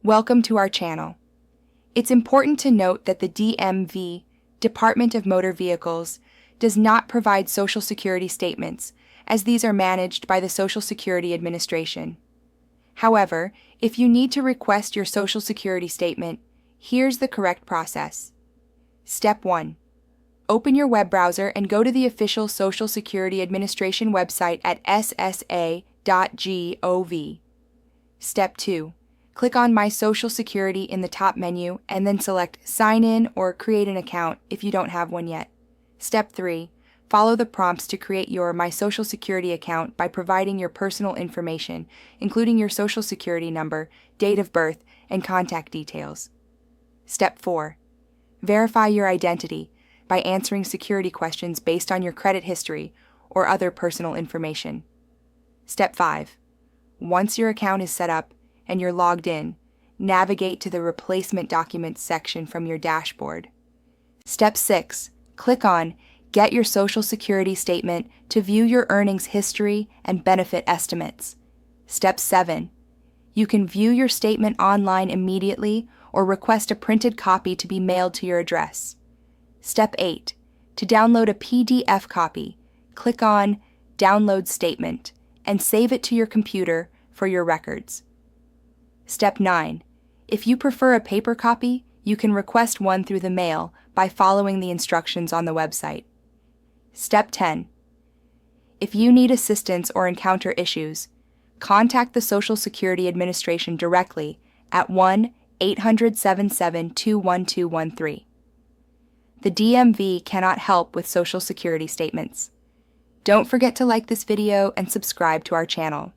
Welcome to our channel. It's important to note that the DMV, Department of Motor Vehicles, does not provide Social Security statements, as these are managed by the Social Security Administration. However, if you need to request your Social Security statement, here's the correct process. Step 1. Open your web browser and go to the official Social Security Administration website at ssa.gov. Step 2. Click on My Social Security in the top menu and then select Sign In or Create an Account if you don't have one yet. Step 3. Follow the prompts to create your My Social Security account by providing your personal information, including your Social Security number, date of birth, and contact details. Step 4. Verify your identity by answering security questions based on your credit history or other personal information. Step 5. Once your account is set up and you're logged in, navigate to the Replacement Documents section from your dashboard. Step 6. Click on Get Your Social Security Statement to view your earnings history and benefit estimates. Step 7. You can view your statement online immediately or request a printed copy to be mailed to your address. Step 8. To download a PDF copy, click on Download Statement and save it to your computer for your records. Step 9. If you prefer a paper copy, you can request one through the mail by following the instructions on the website. Step 10. If you need assistance or encounter issues, contact the Social Security Administration directly at 1-800-77-21213. The DMV cannot help with Social Security statements. Don't forget to like this video and subscribe to our channel.